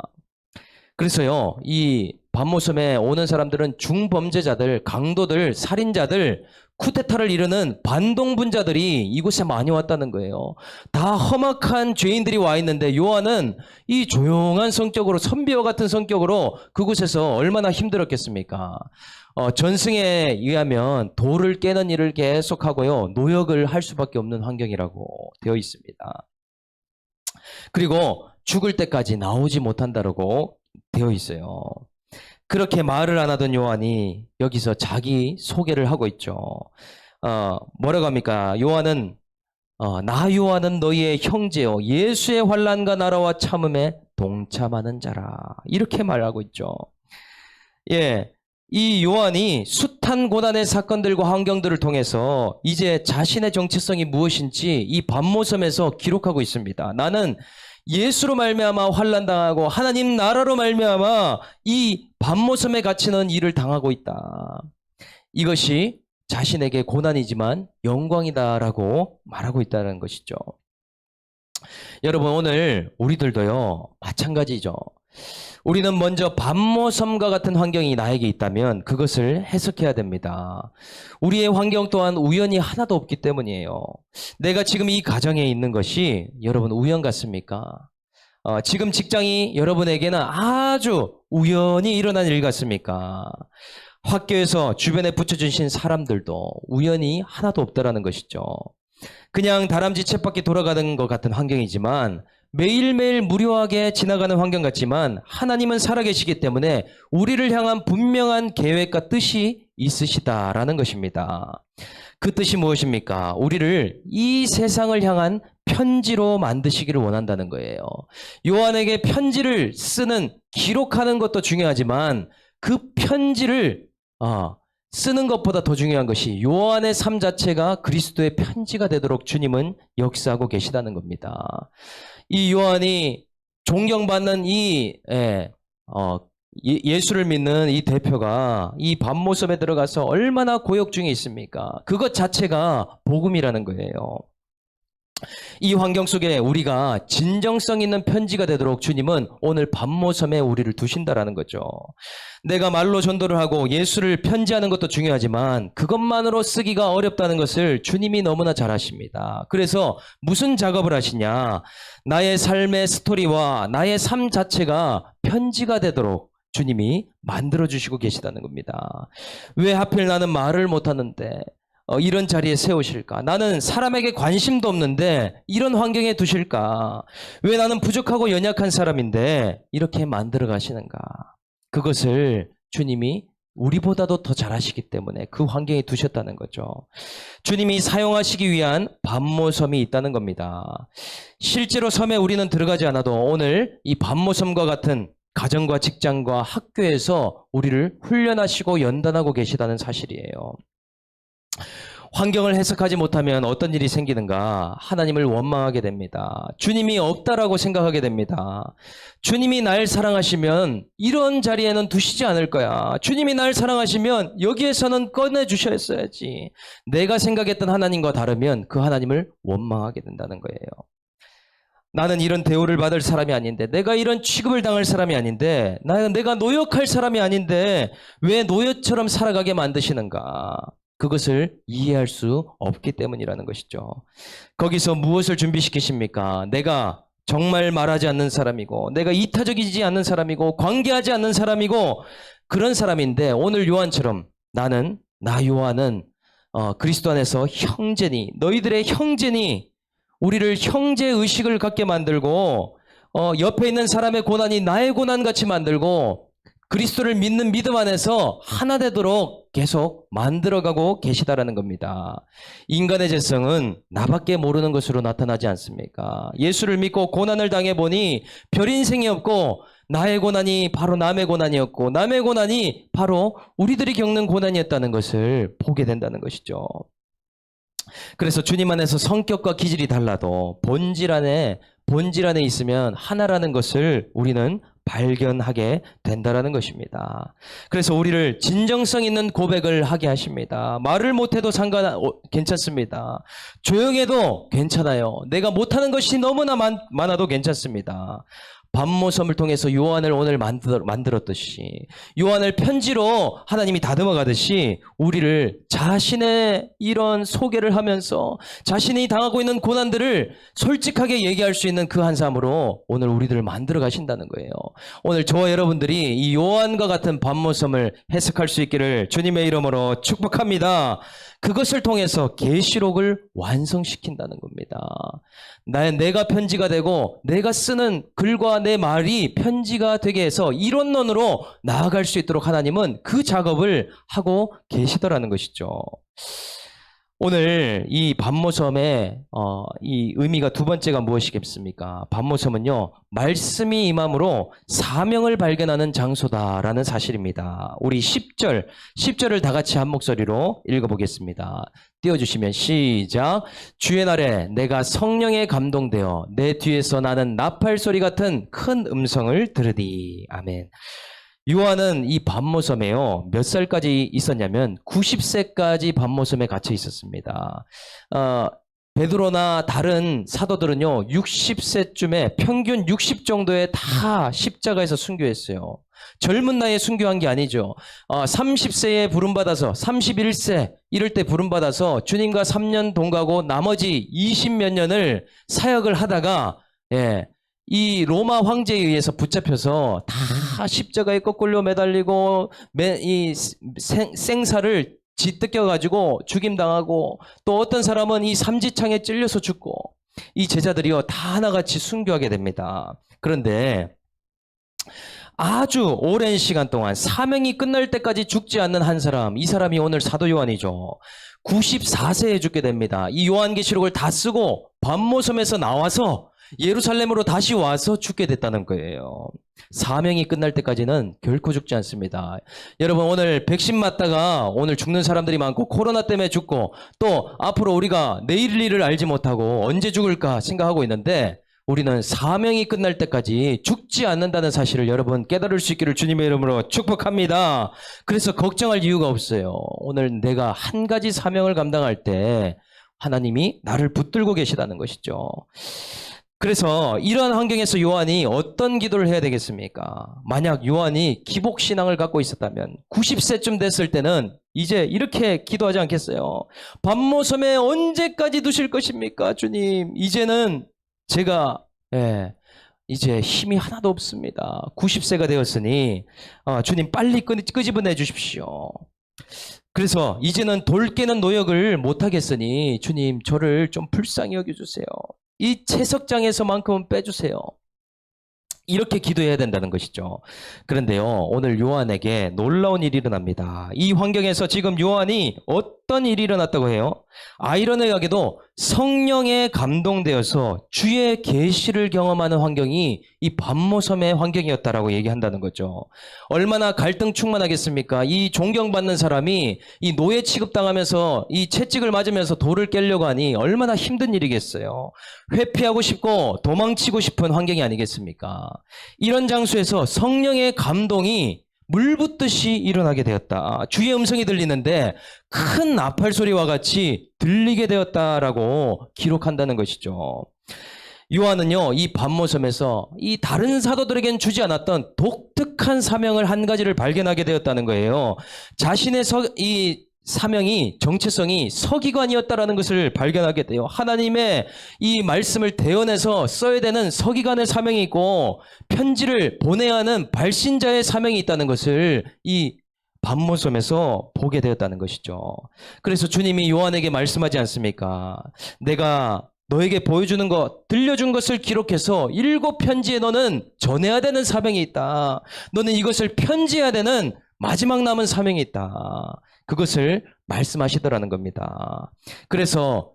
그래서요, 이 밤모섬에 오는 사람들은 중범죄자들, 강도들, 살인자들, 쿠데타를 이루는 반동분자들이 이곳에 많이 왔다는 거예요. 다 험악한 죄인들이 와 있는데 요한은 이 조용한 성격으로, 선비와 같은 성격으로 그곳에서 얼마나 힘들었겠습니까? 전승에 의하면 돌을 깨는 일을 계속하고요, 노역을 할 수밖에 없는 환경이라고 되어 있습니다. 그리고 죽을 때까지 나오지 못한다라고 되어 있어요. 그렇게 말을 안 하던 요한이 여기서 자기 소개를 하고 있죠. 뭐라고 합니까? 요한은 나 요한은 너희의 형제요 예수의 환난과 나라와 참음에 동참하는 자라. 이렇게 말하고 있죠. 예, 이 요한이 숱한 고난의 사건들과 환경들을 통해서 이제 자신의 정체성이 무엇인지 이 반모섬에서 기록하고 있습니다. 나는 예수로 말미암아 환난당하고 하나님 나라로 말미암아 이 반모섬에 갇히는 일을 당하고 있다. 이것이 자신에게 고난이지만 영광이다라고 말하고 있다는 것이죠. 여러분, 오늘 우리들도요 마찬가지죠. 우리는 먼저 반모섬과 같은 환경이 나에게 있다면 그것을 해석해야 됩니다. 우리의 환경 또한 우연이 하나도 없기 때문이에요. 내가 지금 이 가정에 있는 것이 여러분 우연 같습니까? 지금 직장이 여러분에게는 아주 우연히 일어난 일 같습니까? 학교에서 주변에 붙여주신 사람들도 우연히 하나도 없다라는 것이죠. 그냥 다람쥐 쳇바퀴 돌아가는 것 같은 환경이지만 매일매일 무료하게 지나가는 환경 같지만 하나님은 살아계시기 때문에 우리를 향한 분명한 계획과 뜻이 있으시다라는 것입니다. 그 뜻이 무엇입니까? 우리를 이 세상을 향한 편지로 만드시기를 원한다는 거예요. 요한에게 편지를 쓰는, 기록하는 것도 중요하지만 그 편지를 쓰는 것보다 더 중요한 것이 요한의 삶 자체가 그리스도의 편지가 되도록 주님은 역사하고 계시다는 겁니다. 이 요한이 존경받는 예수를 믿는 이 대표가 이 반모섬에 들어가서 얼마나 고역 중에 있습니까? 그것 자체가 복음이라는 거예요. 이 환경 속에 우리가 진정성 있는 편지가 되도록 주님은 오늘 반모섬에 우리를 두신다라는 거죠. 내가 말로 전도를 하고 예수를 편지하는 것도 중요하지만 그것만으로 쓰기가 어렵다는 것을 주님이 너무나 잘 아십니다. 그래서 무슨 작업을 하시냐? 나의 삶의 스토리와 나의 삶 자체가 편지가 되도록 주님이 만들어주시고 계시다는 겁니다. 왜 하필 나는 말을 못하는데 이런 자리에 세우실까? 나는 사람에게 관심도 없는데 이런 환경에 두실까? 왜 나는 부족하고 연약한 사람인데 이렇게 만들어 가시는가? 그것을 주님이 우리보다도 더 잘하시기 때문에 그 환경에 두셨다는 거죠. 주님이 사용하시기 위한 반모섬이 있다는 겁니다. 실제로 섬에 우리는 들어가지 않아도 오늘 이 반모섬과 같은 가정과 직장과 학교에서 우리를 훈련하시고 연단하고 계시다는 사실이에요. 환경을 해석하지 못하면 어떤 일이 생기는가? 하나님을 원망하게 됩니다. 주님이 없다라고 생각하게 됩니다. 주님이 날 사랑하시면 이런 자리에는 두시지 않을 거야. 주님이 날 사랑하시면 여기에서는 꺼내주셨어야지. 내가 생각했던 하나님과 다르면 그 하나님을 원망하게 된다는 거예요. 나는 이런 대우를 받을 사람이 아닌데, 내가 이런 취급을 당할 사람이 아닌데, 내가 노역할 사람이 아닌데 왜 노역처럼 살아가게 만드시는가? 그것을 이해할 수 없기 때문이라는 것이죠. 거기서 무엇을 준비시키십니까? 내가 정말 말하지 않는 사람이고, 내가 이타적이지 않는 사람이고, 관계하지 않는 사람이고, 그런 사람인데 오늘 요한처럼 나 요한은 그리스도 안에서 형제니, 너희들의 형제니, 우리를 형제 의식을 갖게 만들고 옆에 있는 사람의 고난이 나의 고난같이 만들고 그리스도를 믿는 믿음 안에서 하나 되도록 계속 만들어가고 계시다라는 겁니다. 인간의 죄성은 나밖에 모르는 것으로 나타나지 않습니까? 예수를 믿고 고난을 당해보니 별 인생이 없고 나의 고난이 바로 남의 고난이었고 남의 고난이 바로 우리들이 겪는 고난이었다는 것을 보게 된다는 것이죠. 그래서 주님 안에서 성격과 기질이 달라도 본질 안에 있으면 하나라는 것을 우리는 발견하게 된다라는 것입니다. 그래서 우리를 진정성 있는 고백을 하게 하십니다. 말을 못해도 괜찮습니다. 조용해도 괜찮아요. 내가 못하는 것이 너무나 많아도 괜찮습니다. 반모섬을 통해서 요한을 오늘 만들었듯이, 요한을 편지로 하나님이 다듬어 가듯이 우리를 자신의 이런 소개를 하면서 자신이 당하고 있는 고난들을 솔직하게 얘기할 수 있는 그 한 삶으로 오늘 우리들을 만들어 가신다는 거예요. 오늘 저와 여러분들이 이 요한과 같은 반모섬을 해석할 수 있기를 주님의 이름으로 축복합니다. 그것을 통해서 계시록을 완성시킨다는 겁니다. 내가 편지가 되고 내가 쓰는 글과 내 말이 편지가 되게 해서 이론론으로 나아갈 수 있도록 하나님은 그 작업을 하고 계시더라는 것이죠. 오늘 이 반모섬의 이 의미가 두 번째가 무엇이겠습니까? 반모섬은요, 말씀이 임함으로 사명을 발견하는 장소다라는 사실입니다. 우리 10절을 다 같이 한 목소리로 읽어보겠습니다. 띄워주시면 시작. 주의 날에 내가 성령에 감동되어 내 뒤에서 나는 나팔 소리 같은 큰 음성을 들으니. 아멘. 요한은 이 반모섬에요, 몇 살까지 있었냐면 90세까지 반모섬에 갇혀 있었습니다. 베드로나 다른 사도들은요 60세쯤에 평균 60 정도에 다 십자가에서 순교했어요. 젊은 나이에 순교한 게 아니죠. 30세에 부름받아서 31세 이럴 때 부름받아서 주님과 3년 동가고 나머지 20몇 년을 사역을 하다가 이 로마 황제에 의해서 붙잡혀서 다 십자가에 거꾸로 매달리고 이 생사를 짓뜯겨가지고 죽임당하고, 또 어떤 사람은 이 삼지창에 찔려서 죽고, 이 제자들이요 다 하나같이 순교하게 됩니다. 그런데 아주 오랜 시간 동안 사명이 끝날 때까지 죽지 않는 한 사람, 이 사람이 오늘 사도 요한이죠. 94세에 죽게 됩니다. 이 요한계시록을 다 쓰고 반모섬에서 나와서 예루살렘으로 다시 와서 죽게 됐다는 거예요. 사명이 끝날 때까지는 결코 죽지 않습니다. 여러분, 오늘 백신 맞다가 오늘 죽는 사람들이 많고, 코로나 때문에 죽고, 또 앞으로 우리가 내일 일을 알지 못하고 언제 죽을까 생각하고 있는데, 우리는 사명이 끝날 때까지 죽지 않는다는 사실을 여러분 깨달을 수 있기를 주님의 이름으로 축복합니다. 그래서 걱정할 이유가 없어요. 오늘 내가 한 가지 사명을 감당할 때 하나님이 나를 붙들고 계시다는 것이죠. 그래서 이러한 환경에서 요한이 어떤 기도를 해야 되겠습니까? 만약 요한이 기복신앙을 갖고 있었다면 90세쯤 됐을 때는 이제 이렇게 기도하지 않겠어요? 반모섬에 언제까지 두실 것입니까? 주님, 이제는 제가 이제 힘이 하나도 없습니다. 90세가 되었으니 주님 빨리 끄집어내 주십시오. 그래서 이제는 돌 깨는 노역을 못하겠으니 주님 저를 좀 불쌍히 여겨주세요. 이 채석장에서만큼은 빼주세요. 이렇게 기도해야 된다는 것이죠. 그런데요, 오늘 요한에게 놀라운 일이 일어납니다. 이 환경에서 지금 요한이 어떤 일이 일어났다고 해요? 아이러니하게도 성령에 감동되어서 주의 계시를 경험하는 환경이 이 반모섬의 환경이었다라고 얘기한다는 거죠. 얼마나 갈등 충만하겠습니까? 이 존경받는 사람이 이 노예 취급당하면서 이 채찍을 맞으면서 돌을 깨려고 하니 얼마나 힘든 일이겠어요. 회피하고 싶고 도망치고 싶은 환경이 아니겠습니까? 이런 장소에서 성령의 감동이 물 붓듯이 일어나게 되었다. 주의 음성이 들리는데 큰 나팔 소리와 같이 들리게 되었다라고 기록한다는 것이죠. 요한은요, 이 반모섬에서 이 다른 사도들에겐 주지 않았던 독특한 사명을 한 가지를 발견하게 되었다는 거예요. 자신의 이 사명이, 정체성이 서기관이었다라는 것을 발견하게 돼요. 하나님의 이 말씀을 대언해서 써야 되는 서기관의 사명이 있고, 편지를 보내야 하는 발신자의 사명이 있다는 것을 이 반모섬에서 보게 되었다는 것이죠. 그래서 주님이 요한에게 말씀하지 않습니까? 내가 너에게 보여주는 것, 들려준 것을 기록해서 7 편지에 너는 전해야 되는 사명이 있다. 너는 이것을 편지해야 되는 마지막 남은 사명이 있다. 그것을 말씀하시더라는 겁니다. 그래서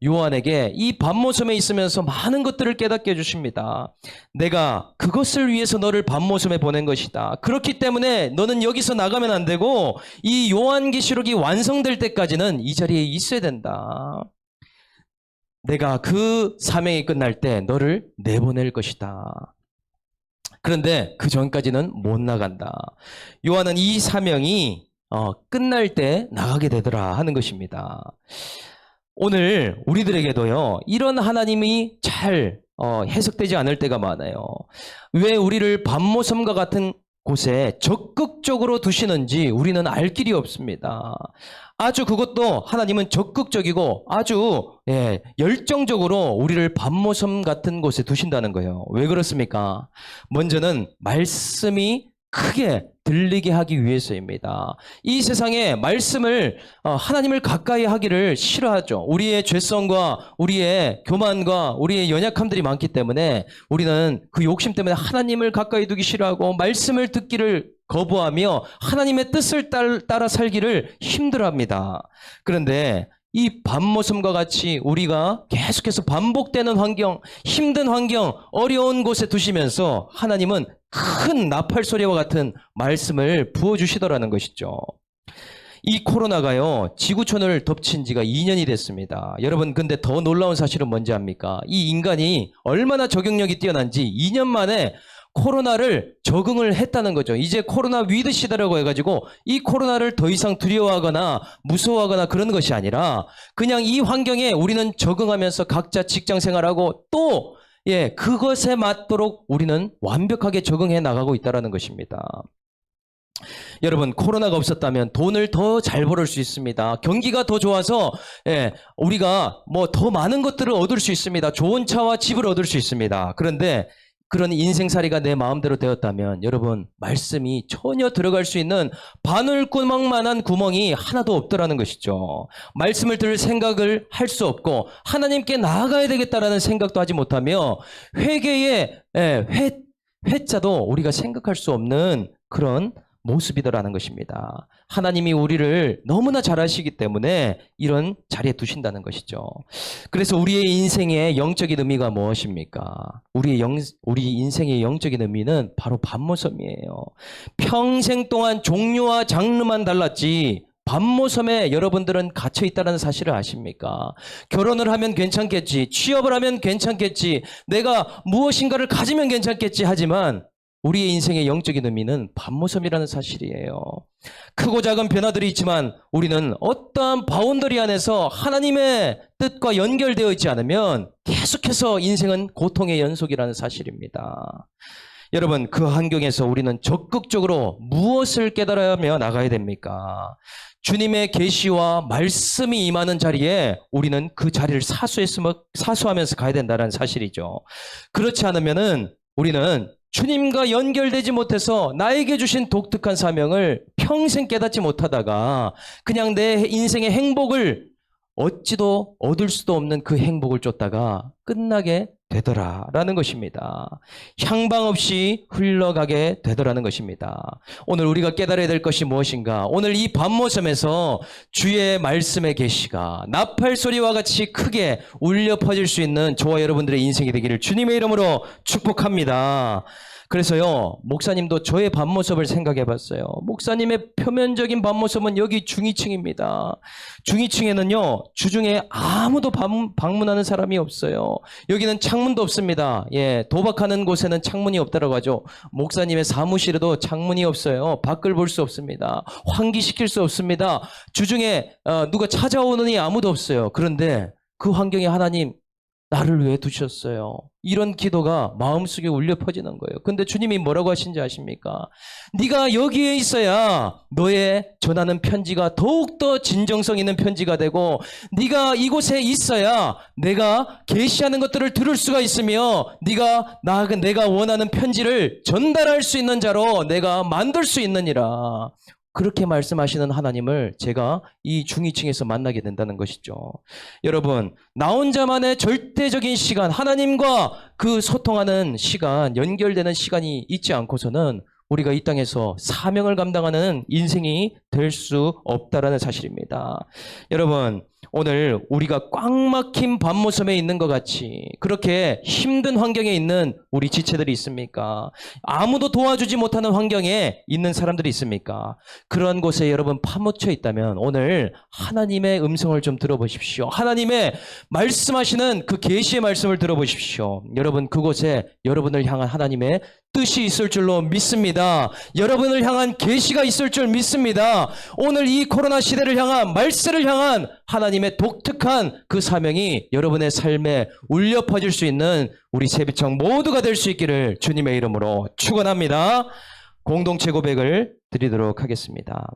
요한에게 이 반모섬에 있으면서 많은 것들을 깨닫게 해주십니다. 내가 그것을 위해서 너를 반모섬에 보낸 것이다. 그렇기 때문에 너는 여기서 나가면 안 되고 이 요한계시록이 완성될 때까지는 이 자리에 있어야 된다. 내가 그 사명이 끝날 때 너를 내보낼 것이다. 그런데 그 전까지는 못 나간다. 요한은 이 사명이 끝날 때 나가게 되더라 하는 것입니다. 오늘 우리들에게도요, 이런 하나님이 잘 해석되지 않을 때가 많아요. 왜 우리를 반모섬과 같은 곳에 적극적으로 두시는지 우리는 알 길이 없습니다. 아주 그것도 하나님은 적극적이고 아주 열정적으로 우리를 반모섬 같은 곳에 두신다는 거예요. 왜 그렇습니까? 먼저는 말씀이 크게 들리게 하기 위해서입니다. 이 세상에 말씀을 하나님을 가까이 하기를 싫어하죠. 우리의 죄성과 우리의 교만과 우리의 연약함들이 많기 때문에 우리는 그 욕심 때문에 하나님을 가까이 두기 싫어하고 말씀을 듣기를 거부하며 하나님의 뜻을 따라 살기를 힘들어합니다. 그런데 이 밤모섬과 같이 우리가 계속해서 반복되는 환경, 힘든 환경, 어려운 곳에 두시면서 하나님은 큰 나팔 소리와 같은 말씀을 부어주시더라는 것이죠. 이 코로나가요, 지구촌을 덮친 지가 2년이 됐습니다. 여러분, 근데 더 놀라운 사실은 뭔지 압니까? 이 인간이 얼마나 적응력이 뛰어난지 2년 만에 코로나를 적응을 했다는 거죠. 이제 코로나 위드 시대라고 해가지고 이 코로나를 더 이상 두려워하거나 무서워하거나 그런 것이 아니라 그냥 이 환경에 우리는 적응하면서 각자 직장 생활하고 또 그것에 맞도록 우리는 완벽하게 적응해 나가고 있다는 것입니다. 여러분, 코로나가 없었다면 돈을 더 잘 벌을 수 있습니다. 경기가 더 좋아서 우리가 뭐 더 많은 것들을 얻을 수 있습니다. 좋은 차와 집을 얻을 수 있습니다. 그런데 그런 인생살이가 내 마음대로 되었다면 여러분, 말씀이 전혀 들어갈 수 있는 바늘구멍만한 구멍이 하나도 없더라는 것이죠. 말씀을 들을 생각을 할 수 없고 하나님께 나아가야 되겠다라는 생각도 하지 못하며 회개의 회자도 우리가 생각할 수 없는 그런 모습이더라는 것입니다. 하나님이 우리를 너무나 잘 아시기 때문에 이런 자리에 두신다는 것이죠. 그래서 우리의 인생의 영적인 의미가 무엇입니까? 우리 인생의 영적인 의미는 바로 밤모섬이에요. 평생 동안 종류와 장르만 달랐지 밤모섬에 여러분들은 갇혀 있다는 사실을 아십니까? 결혼을 하면 괜찮겠지, 취업을 하면 괜찮겠지, 내가 무엇인가를 가지면 괜찮겠지 하지만 우리의 인생의 영적인 의미는 밤모섬이라는 사실이에요. 크고 작은 변화들이 있지만 우리는 어떠한 바운더리 안에서 하나님의 뜻과 연결되어 있지 않으면 계속해서 인생은 고통의 연속이라는 사실입니다. 여러분, 그 환경에서 우리는 적극적으로 무엇을 깨달으며 나가야 됩니까? 주님의 계시와 말씀이 임하는 자리에 우리는 그 자리를 사수하면서 가야 된다는 사실이죠. 그렇지 않으면은 우리는 주님과 연결되지 못해서 나에게 주신 독특한 사명을 평생 깨닫지 못하다가 그냥 내 인생의 행복을 얻지도 얻을 수도 없는 그 행복을 쫓다가 끝나게 되더라라는 것입니다. 향방 없이 흘러가게 되더라는 것입니다. 오늘 우리가 깨달아야 될 것이 무엇인가? 오늘 이 밤모섬에서 주의 말씀의 계시가 나팔 소리와 같이 크게 울려 퍼질 수 있는 저와 여러분들의 인생이 되기를 주님의 이름으로 축복합니다. 그래서요, 목사님도 저의 밤모습을 생각해 봤어요. 목사님의 표면적인 밤모습은 여기 중위층입니다. 중위층에는요, 주중에 아무도 방문하는 사람이 없어요. 여기는 창문도 없습니다. 도박하는 곳에는 창문이 없다라고 하죠. 목사님의 사무실에도 창문이 없어요. 밖을 볼 수 없습니다. 환기시킬 수 없습니다. 주중에 누가 찾아오느니 아무도 없어요. 그런데 그 환경에 하나님, 나를 왜 두셨어요? 이런 기도가 마음속에 울려 퍼지는 거예요. 근데 주님이 뭐라고 하신지 아십니까? 네가 여기에 있어야 너의 전하는 편지가 더욱더 진정성 있는 편지가 되고 네가 이곳에 있어야 내가 계시하는 것들을 들을 수가 있으며 내가 원하는 편지를 전달할 수 있는 자로 내가 만들 수 있느니라. 그렇게 말씀하시는 하나님을 제가 이 중위층에서 만나게 된다는 것이죠. 여러분, 나 혼자만의 절대적인 시간, 하나님과 그 소통하는 시간, 연결되는 시간이 있지 않고서는 우리가 이 땅에서 사명을 감당하는 인생이 될 수 없다라는 사실입니다. 여러분, 오늘 우리가 꽉 막힌 밤모섬에 있는 것 같이 그렇게 힘든 환경에 있는 우리 지체들이 있습니까? 아무도 도와주지 못하는 환경에 있는 사람들이 있습니까? 그런 곳에 여러분 파묻혀 있다면 오늘 하나님의 음성을 좀 들어보십시오. 하나님의 말씀하시는 그 계시의 말씀을 들어보십시오. 여러분, 그곳에 여러분을 향한 하나님의 뜻이 있을 줄로 믿습니다. 여러분을 향한 계시가 있을 줄 믿습니다. 오늘 이 코로나 시대를 향한 말세를 향한 하나님의 독특한 그 사명이 여러분의 삶에 울려 퍼질 수 있는 우리 세비청 모두가 될 수 있기를 주님의 이름으로 축원합니다. 공동체 고백을 드리도록 하겠습니다.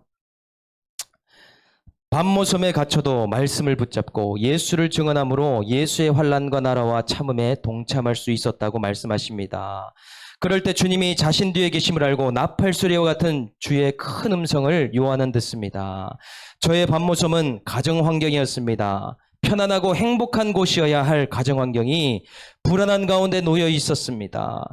밤모섬에 갇혀도 말씀을 붙잡고 예수를 증언함으로 예수의 환난과 나라와 참음에 동참할 수 있었다고 말씀하십니다. 그럴 때 주님이 자신 뒤에 계심을 알고 나팔 소리와 같은 주의 큰 음성을 요한은 듣습니다. 저의 밤모섬은 가정 환경이었습니다. 편안하고 행복한 곳이어야 할 가정 환경이 불안한 가운데 놓여 있었습니다.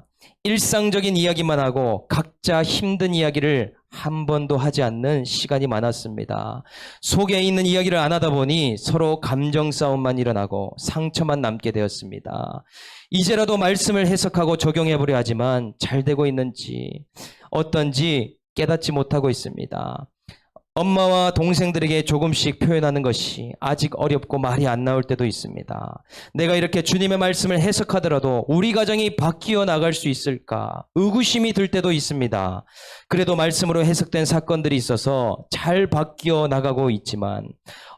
일상적인 이야기만 하고 각자 힘든 이야기를 한 번도 하지 않는 시간이 많았습니다. 속에 있는 이야기를 안 하다 보니 서로 감정 싸움만 일어나고 상처만 남게 되었습니다. 이제라도 말씀을 해석하고 적용해 보려 하지만 잘 되고 있는지 어떤지 깨닫지 못하고 있습니다. 엄마와 동생들에게 조금씩 표현하는 것이 아직 어렵고 말이 안 나올 때도 있습니다. 내가 이렇게 주님의 말씀을 해석하더라도 우리 가정이 바뀌어 나갈 수 있을까 의구심이 들 때도 있습니다. 그래도 말씀으로 해석된 사건들이 있어서 잘 바뀌어 나가고 있지만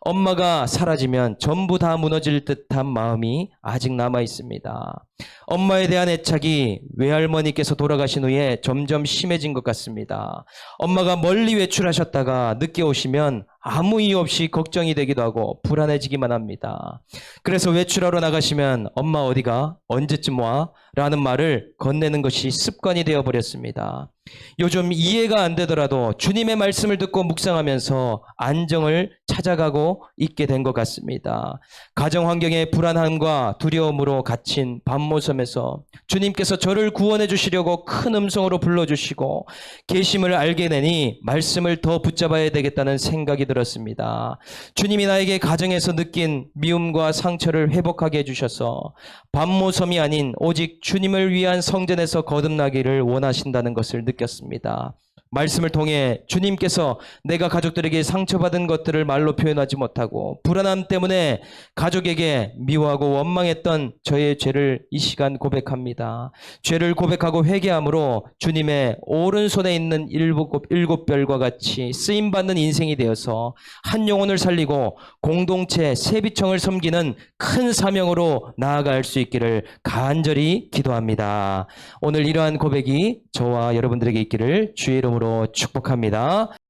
엄마가 사라지면 전부 다 무너질 듯한 마음이 아직 남아 있습니다. 엄마에 대한 애착이 외할머니께서 돌아가신 후에 점점 심해진 것 같습니다. 엄마가 멀리 외출하셨다가 늦게 오시면 아무 이유 없이 걱정이 되기도 하고 불안해지기만 합니다. 그래서 외출하러 나가시면 엄마 어디가? 언제쯤 와? 라는 말을 건네는 것이 습관이 되어버렸습니다. 요즘 이해가 안 되더라도 주님의 말씀을 듣고 묵상하면서 안정을 찾아가고 있게 된 것 같습니다. 가정 환경의 불안함과 두려움으로 갇힌 밤모섬에서 주님께서 저를 구원해 주시려고 큰 음성으로 불러주시고 계심을 알게 되니 말씀을 더 붙잡아야 되겠다는 생각이 들었습니다. 주님이 나에게 가정에서 느낀 미움과 상처를 회복하게 해주셔서 밤모섬이 아닌 오직 주님을 위한 성전에서 거듭나기를 원하신다는 것을 느꼈습니다. 말씀을 통해 주님께서 내가 가족들에게 상처받은 것들을 말로 표현하지 못하고 불안함 때문에 가족에게 미워하고 원망했던 저의 죄를 이 시간 고백합니다. 죄를 고백하고 회개함으로 주님의 오른손에 있는 일곱 별과 같이 쓰임받는 인생이 되어서 한 영혼을 살리고 공동체 세비청을 섬기는 큰 사명으로 나아갈 수 있기를 간절히 기도합니다. 오늘 이러한 고백이 저와 여러분들에게 있기를 주의 이름으로 축복합니다.